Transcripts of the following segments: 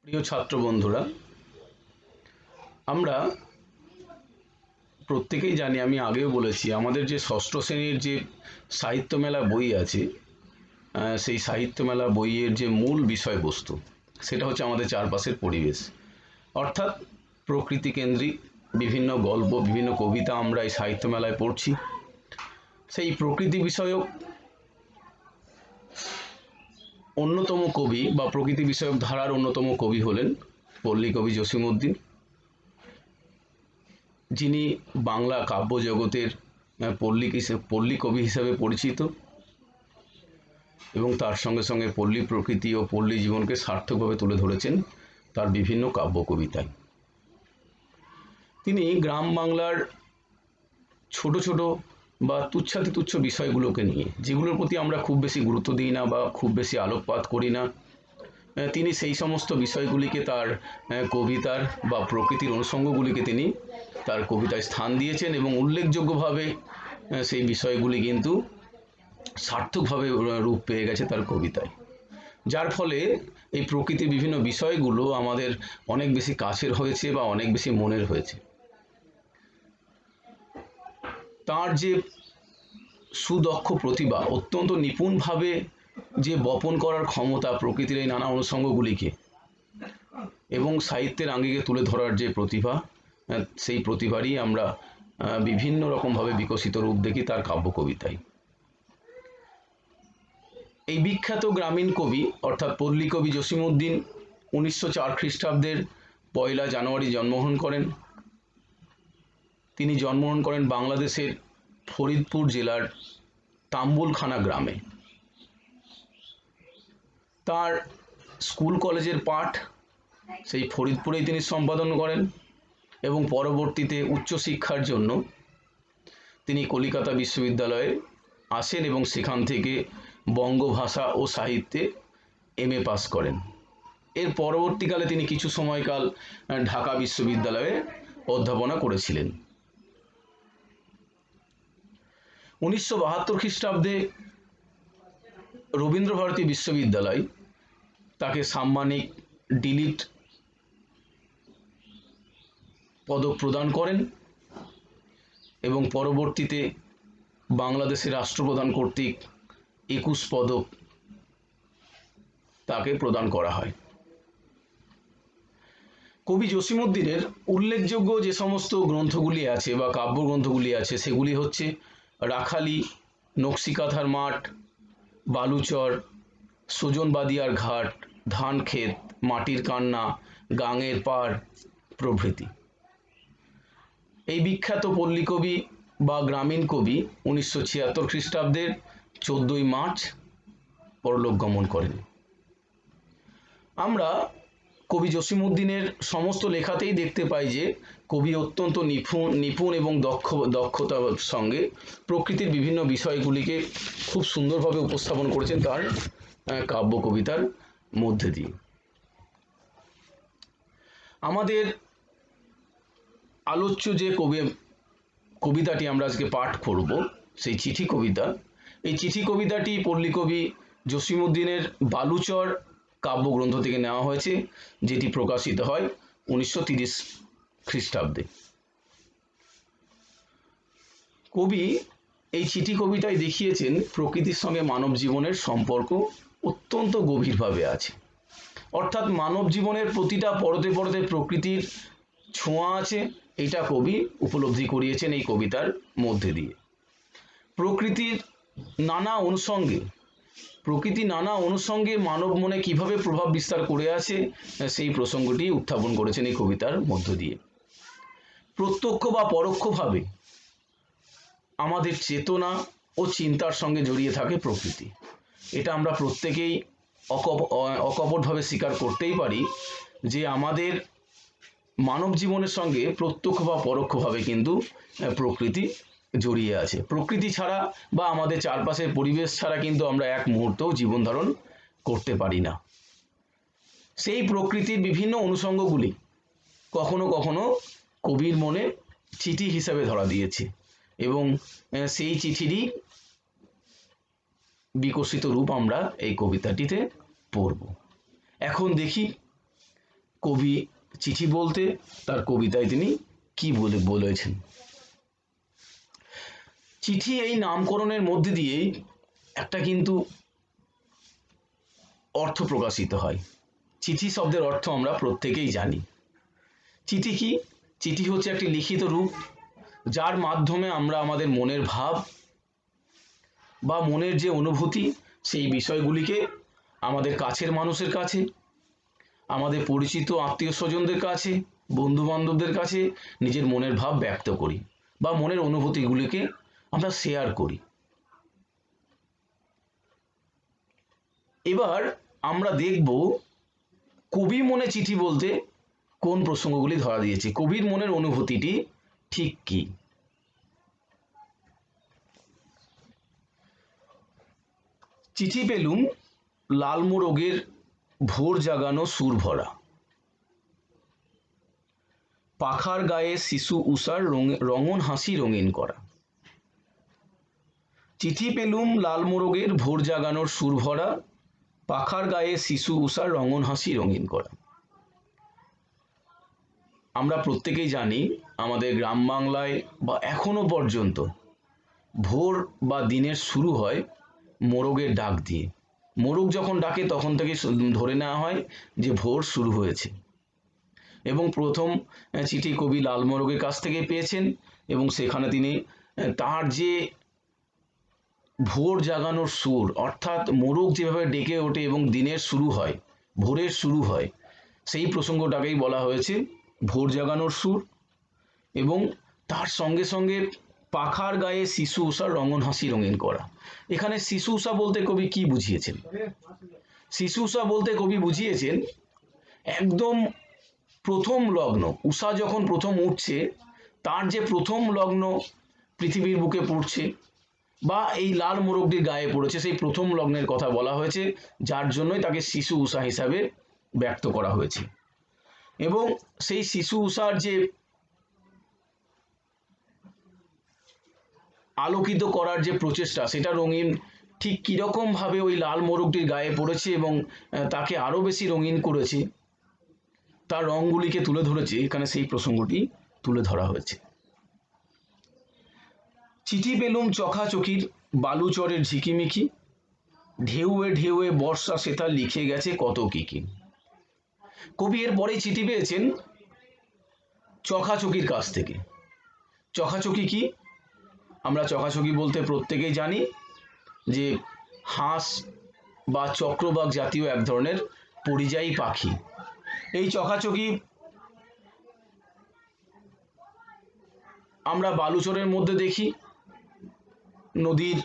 প্রিয় ছাত্র বন্ধুরা, আমরা প্রত্যেকেই জানি, আমি আগেও বলেছি, আমাদের যে ষষ্ঠ শ্রেণীর যে সাহিত্য মেলা বই আছে, সেই সাহিত্য মেলা বইয়ের যে মূল বিষয়বস্তু সেটা হচ্ছে আমাদের চারপাশের পরিবেশ, অর্থাৎ প্রকৃতি কেন্দ্রিক বিভিন্ন গল্প, বিভিন্ন কবিতা আমরা এই সাহিত্য মেলায় পড়ছি। সেই প্রকৃতি বিষয়ক অন্যতম কবি বা প্রকৃতি বিষয়ক ধারার অন্যতম কবি হলেন পল্লী কবি জসীমউদ্দীন, যিনি বাংলা কাব্য জগতের পল্লী কবি হিসেবে পরিচিত এবং তার সঙ্গে সঙ্গে পল্লী প্রকৃতি ও পল্লী জীবনকে সার্থকভাবে তুলে ধরেছেন তার বিভিন্ন কাব্য কবিতায়। তিনি গ্রাম বাংলার ছোট ছোট বা তুচ্ছ বিষয়গুলোকে নিয়ে, যেগুলোর প্রতি আমরা খুব বেশি গুরুত্ব দিই না বা খুব বেশি আলোকপাত করি না, তিনি সেই সমস্ত বিষয়গুলিকে তার কবিতার বা প্রকৃতির অনুষঙ্গগুলিকে তিনি তার কবিতায় স্থান দিয়েছেন এবং উল্লেখযোগ্যভাবে সেই বিষয়গুলি কিন্তু সার্থকভাবে রূপ পেয়ে গেছে তার কবিতায়, যার ফলে এই প্রকৃতির বিভিন্ন বিষয়গুলো আমাদের অনেক বেশি কাছের হয়েছে বা অনেক বেশি মনের হয়েছে। তার যে সুদক্ষ প্রতিভা, অত্যন্ত নিপুণভাবে যে বপন করার ক্ষমতা প্রকৃতির এই নানা অনুষঙ্গগুলিকে এবং সাহিত্যের আঙ্গিকে তুলে ধরার যে প্রতিভা, সেই প্রতিভারই আমরা বিভিন্ন রকমভাবে বিকশিত রূপ দেখি তার কাব্য কবিতায়। এই বিখ্যাত গ্রামীণ কবি অর্থাৎ পল্লী কবি জসীমউদ্দীন 1904 খ্রিস্টাব্দের 1 জানুয়ারি জন্মগ্রহণ করেন। তিনি জন্মগ্রহণ করেন বাংলাদেশের ফরিদপুর জেলার তাম্বুলখানা গ্রামে। তার স্কুল কলেজের পাঠ সেই ফরিদপুরেই তিনি সম্পাদন করেন এবং পরবর্তীতে উচ্চশিক্ষার জন্য তিনি কলিকাতা বিশ্ববিদ্যালয়ে আসেন এবং সেখান থেকে বঙ্গভাষা ও সাহিত্যে MA পাস করেন। এর পরবর্তীকালে তিনি কিছু সময়কাল ঢাকা বিশ্ববিদ্যালয়ে অধ্যাপনা করেছিলেন। 1972 খ্রিস্টাব্দে রবীন্দ্রভারতী বিশ্ববিদ্যালয় তাকে সাম্মানিক ডিলিট পদক প্রদান করেন এবং পরবর্তীতে বাংলাদেশের রাষ্ট্রপ্রধান কর্তৃক 21 পদক তাকে প্রদান করা হয়। কবি জসীমউদ্দীনের উল্লেখযোগ্য যে সমস্ত গ্রন্থগুলি আছে বা কাব্যগ্রন্থগুলি আছে সেগুলি হচ্ছে রাখালি, নকশিকাঁথার মাঠ, বালুচর, সুজনবাদিয়ার ঘাট, ধান ক্ষেত, মাটির কান্না, গাঙের পাড় প্রভৃতি। এই বিখ্যাত পল্লী কবি বা গ্রামীণ কবি 1976 খ্রিস্টাব্দের 14 মার্চ পরলোক গমন করেন। আমরা কবি জসীমউদ্দীনের সমস্ত লেখাতেই দেখতে পাই যে কবি অত্যন্ত নিপুণ এবং দক্ষতার সঙ্গে প্রকৃতির বিভিন্ন বিষয়গুলিকে খুব সুন্দরভাবে উপস্থাপন করেছেন তার কাব্য কবিতার মধ্যে দিয়ে। আমাদের আলোচ্য যে কবিতাটি আমরা আজকে পাঠ করব, সেই চিঠি কবিতা, এই চিঠি কবিতাটি পল্লী কবি জসীমউদ্দীনের বালুচর কাব্যগ্রন্থ থেকে নেওয়া হয়েছে, যেটি প্রকাশিত হয় 1930 খ্রিস্টাব্দে। কবি এই চিঠি কবিতায় দেখিয়েছেন প্রকৃতির সঙ্গে মানব জীবনের সম্পর্ক অত্যন্ত গভীরভাবে আছে, অর্থাৎ মানব জীবনের প্রতিটা পরতে পরতে প্রকৃতির ছোঁয়া আছে, এটা কবি উপলব্ধি করিয়েছেন এই কবিতার মধ্যে দিয়ে। প্রকৃতির নানা অনুষঙ্গে মানব মনে কিভাবে প্রভাব বিস্তার করে আছে সেই প্রসঙ্গটি উত্থাপন করেছেন এই কবিতার মধ্য দিয়ে। প্রত্যক্ষ বা পরোক্ষভাবে আমাদের চেতনা ও চিন্তার সঙ্গে জড়িয়ে থাকে প্রকৃতি, এটা আমরা প্রত্যেকেই অকপটভাবে স্বীকার করতেই পারি যে আমাদের মানব জীবনের সঙ্গে প্রত্যক্ষ বা পরোক্ষভাবে কিন্তু প্রকৃতি জড়িয়ে আছে। প্রকৃতি ছাড়া বা আমাদের চারপাশের পরিবেশ ছাড়া কিন্তু আমরা এক মুহূর্তও জীবন ধারণ করতে পারি না। সেই প্রকৃতির বিভিন্ন অনুষঙ্গগুলি কখনো কখনো কবির মনে চিঠি হিসাবে ধরা দিয়েছে এবং সেই চিঠিরই বিকশিত রূপ আমরা এই কবিতাটিতে পড়ব। এখন দেখি কবি চিঠি বলতে তার কবিতায় তিনি কি বলেছেন। চিঠি এই নামকরণের মধ্যে দিয়েই একটা কিন্তু অর্থ প্রকাশিত হয়। চিঠি শব্দের অর্থ আমরা প্রত্যেকেই জানি। চিঠি কি? চিঠি হচ্ছে একটি লিখিত রূপ, যার মাধ্যমে আমরা আমাদের মনের ভাব বা মনের যে অনুভূতি সেই বিষয়গুলিকে আমাদের কাছের মানুষের কাছে, আমাদের পরিচিত আত্মীয় স্বজনদের কাছে, বন্ধু বান্ধবদের কাছে নিজের মনের ভাব ব্যক্ত করি বা মনের অনুভূতিগুলিকে আমরা শেয়ার করি। এবার আমরা দেখব কবি মনে চিঠি বলতে কোন প্রসঙ্গগুলি ধরা দিয়েছে, কবির মনের অনুভূতিটি ঠিক কি। চিঠি পেলুম লাল মোরগের ভোর জাগানো সুর ভরা, পাখার গায়ে শিশু উষার রঙন হাসি রঙিন করা। চিঠি পেলুম লাল মোরগের ভোর জাগানোর সুর ভরা, পাখার গায়ে শিশু উষার রঙন হাসি রঙিন করা। আমরা প্রত্যেকেই জানি আমাদের গ্রাম বাংলায় বা এখনো পর্যন্ত ভোর বা দিনের শুরু হয় মোরগের ডাক দিয়ে। মোরগ যখন ডাকে তখন থেকে ধরে নেওয়া হয় যে ভোর শুরু হয়েছে। এবং প্রথম চিঠি কবি লাল মোরগের কাছ থেকে পেয়েছেন এবং সেখানে তিনি তার যে ভোর জাগানোর সুর, অর্থাৎ মোরগ যেভাবে ডেকে ওঠে এবং দিনের শুরু হয়, ভোরের শুরু হয়, সেই প্রসঙ্গটাকেই বলা হয়েছে ভোর জাগানোর সুর। এবং তার সঙ্গে সঙ্গে পাখার গায়ে শিশু উষার রঙন হাসি রঙিন করা। এখানে শিশু উষা বলতে কবি কি বুঝিয়েছেন? শিশু উষা বলতে কবি বুঝিয়েছেন একদম প্রথম লগ্ন, উষা যখন প্রথম উঠছে তার যে প্রথম লগ্ন পৃথিবীর বুকে পড়ছে বা এই লাল মোরগটির গায়ে পড়েছে, সেই প্রথম লগ্নের কথা বলা হয়েছে, যার জন্যই তাকে শিশু উষা হিসাবে ব্যক্ত করা হয়েছে। এবং সেই শিশু উষার যে আলোকিত করার যে প্রচেষ্টা, সেটা রঙিন ঠিক কীরকম ভাবে ওই লাল মোরগটির গায়ে পড়েছে এবং তাকে আরো বেশি রঙিন করেছে, তার রঙগুলিকে তুলে ধরেছে, এখানে সেই প্রসঙ্গটি তুলে ধরা হয়েছে। চিঠি পেলুম চখাচখির বালুচরের ঝিকিমিকি, ঢেউয়ে ঢেউয়ে বর্ষা সেথা লিখে গেছে কত কি কি। কবি এর পরেই চিঠি পেয়েছেন চখাচখির কাছ থেকে। চখাচখি কি? আমরা চখাচখি বলতে প্রত্যেকেই জানি যে হাঁস বা চক্রবাক জাতীয় এক ধরনের পরিযায়ী পাখি। এই চখাচখি আমরা বালুচরের মধ্যে দেখি, নদীর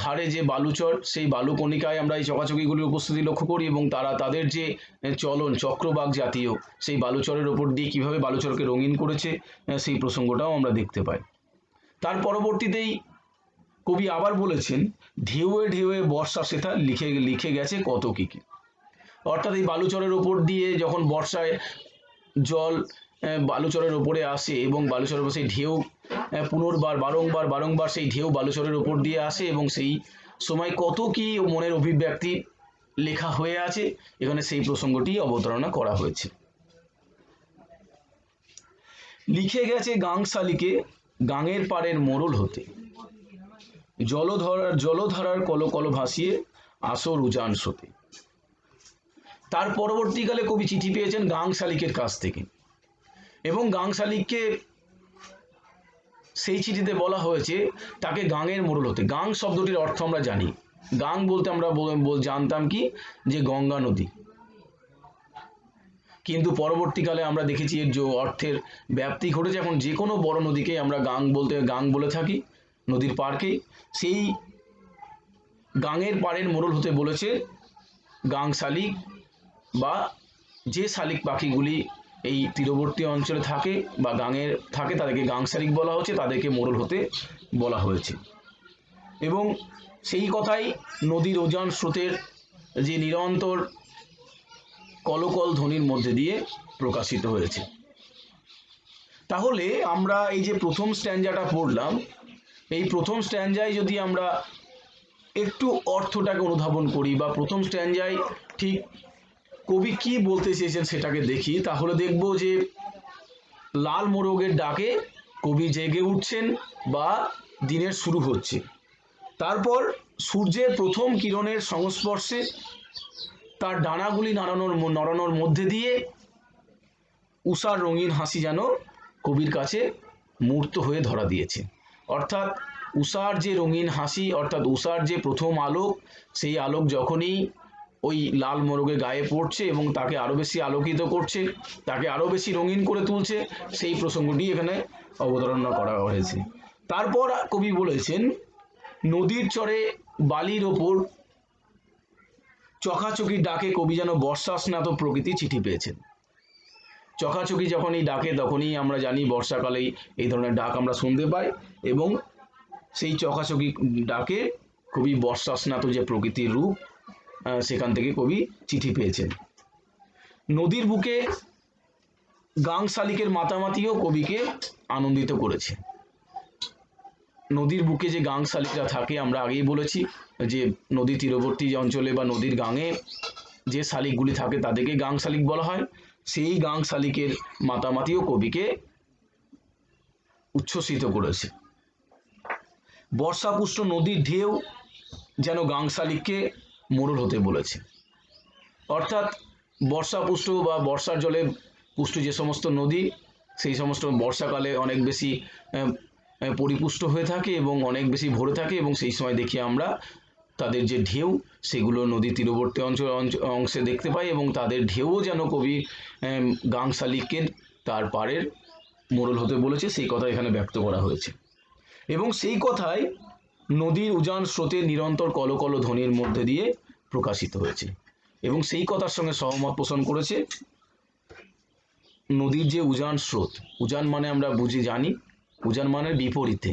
ধারে যে বালুচর, সেই বালুকণিকায় আমরা এই চখাচখিগুলির উপস্থিতি লক্ষ্য করি এবং তারা তাদের যে চলন চক্রবাক জাতীয়, সেই বালুচরের ওপর দিয়ে কীভাবে বালুচরকে রঙিন করেছে সেই প্রসঙ্গটাও আমরা দেখতে পাই। তার পরবর্তীতেই কবি আবার বলেছেন ঢেউয়ে ঢেউয়ে বর্ষা সেথা লিখে গেছে কত কি কি। অর্থাৎ এই বালুচরের ওপর দিয়ে যখন বর্ষায় জল বালুচরের ওপরে আসে এবং বালুচরের ওপর সেই ঢেউ পুনর্বার বারংবার সেই ঢেউ বালুচরের ওপর দিয়ে আসে এবং সেই সময় কত কি মনের অভিব্যক্তি লেখা হয়ে আছে, এখানে সেই প্রসঙ্গটি অবতারণা করা হয়েছে। লিখে গেছে গাংশালিকে গাঙের পাড়ের মোড়ল হতে, জলধারার কলকল ভাসিয়ে আসর উজান সোতে। তার পরবর্তীকালে কবি চিঠি পেয়েছেন গাংশালিকের কাছ থেকে এবং গাংশালিককে সেই চিঠিতে বলা হয়েছে তাকে গাঙের মোড়ল হতে। গাং শব্দটির অর্থ আমরা জানি, গাং বলতে আমরা জানতাম কি যে গঙ্গা নদী, কিন্তু পরবর্তীকালে আমরা দেখেছি এর যে অর্থের ব্যাপ্তি ঘটেছে, এখন যে কোনো বড় নদীকে আমরা গাং বলে থাকি, নদীর পাড়কেই। সেই গাঙের পাড়ের মোড়ল হতে বলেছে গাং শালিক বা যে শালিক পাখিগুলি এই তীরবর্তী অঞ্চলে থাকে বা গাঙের থাকে তাদেরকে গাং শালিক বলা হচ্ছে, তাদেরকে মোড়ল হতে বলা হয়েছে। এবং সেই কথাই নদীর উজান স্রোতের যে নিরন্তর কলকল ধ্বনির মধ্যে দিয়ে প্রকাশিত হয়েছে। তাহলে আমরা এই যে প্রথম স্ট্যাঞ্জাটা পড়লাম, এই প্রথম স্ট্যাঞ্জায় যদি আমরা একটু অর্থটাকে অনুধাবন করি বা প্রথম স্ট্যাঞ্জায় ঠিক কবি কি বলতে চেয়েছেন সেটাকে দেখি, তাহলে দেখব যে লাল মোরগের ডাকে কবি জেগে উঠছেন বা দিনের শুরু হচ্ছে। তারপর সূর্যের প্রথম কিরণের সংস্পর্শে তার ডানাগুলি নড়ানোর মধ্যে দিয়ে উষার রঙিন হাসি যেন কবির কাছে মূর্ত হয়ে ধরা দিয়েছে। অর্থাৎ উষার যে রঙিন হাসি, অর্থাৎ উষার যে প্রথম আলোক, সেই আলোক যখনই ওই লাল মোরগের গায়ে পড়ছে এবং তাকে আরো বেশি আলোকিত করছে, তাকে আরো বেশি রঙিন করে তুলছে, সেই প্রসঙ্গটি এখানে অবতারণা করা হয়েছে। তারপর কবি বলেছেন, নদীর চরে বালির ওপর চকাচকির ডাকে কবি যেন বর্ষা স্নাত প্রকৃতি চিঠি পেয়েছেন। চকাচকি যখনই ডাকে তখনই আমরা জানি বর্ষাকালেই এই ধরনের ডাক আমরা শুনতে পাই, এবং সেই চকাচকি ডাকে কবি বর্ষা স্নাত যে প্রকৃতির রূপ, সেখান থেকে কবি চিঠি পেয়েছেন। নদীর বুকে গাং শালিকের মাতামাতিও কবিকে আনন্দিত করেছে। নদীর বুকে যে গাং শালিকরা থাকে, আমরা আগেই বলেছি যে নদী তীরবর্তী অঞ্চলে বা নদীর গাঙে যে শালিকগুলি থাকে তাদেরকে গাং শালিক বলা হয়। সেই গাং শালিকের মাতামাতিও কবিকে উচ্ছ্বসিত করেছে। বর্ষাপুষ্ট নদীর ঢেউ যেন গাং শালিককে মোড়ল হতে বলেছে। অর্থাৎ বর্ষাপুষ্ট বা বর্ষার জলে পুষ্ট যে সমস্ত নদী, সেই সমস্ত বর্ষাকালে অনেক বেশি পরিপুষ্ট হয়ে থাকে এবং অনেক বেশি ভরে থাকে, এবং সেই সময় দেখি আমরা তাদের যে ঢেউ সেগুলো নদী তীরবর্তী অংশে দেখতে পাই, এবং তাদের ঢেউও যেন কবি গাং শালিককে তার পাড়ের মোড়ল হতে বলেছে, সেই কথা এখানে ব্যক্ত করা হয়েছে। এবং সেই কথাই নদীর উজান স্রোতে নিরন্তর কলকল ধ্বনির মধ্যে দিয়ে প্রকাশিত হয়েছে, এবং সেই কথার সঙ্গে সহমত পোষণ করেছে নদীর যে উজান স্রোত। উজান মানে আমরা জানি উজান মানে বিপরীতে,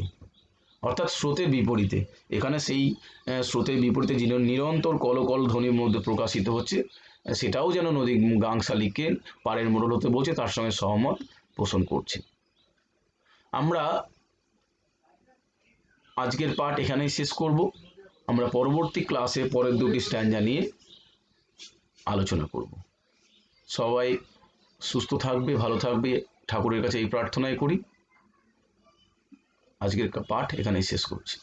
অর্থাৎ স্রোতের বিপরীতে। এখানে সেই স্রোতের বিপরীতে যিনি নিরন্তর কলকল ধ্বনির মধ্যে প্রকাশিত হচ্ছে, সেটাও যেন নদী গাং শালিককে পাড়ের মোড়ল হতে বলছে, তার সঙ্গে সহমত পোষণ করছে। আমরা আজকের পাঠ এখানেই শেষ করব। আমরা পরবর্তী ক্লাসে পরের দুটি স্ট্যাঞ্জা নিয়ে আলোচনা করব। সবাই সুস্থ থাকবে, ভালো থাকবে, ঠাকুরের কাছে এই প্রার্থনাই করি। আজকের পাঠ এখানেই শেষ করছি।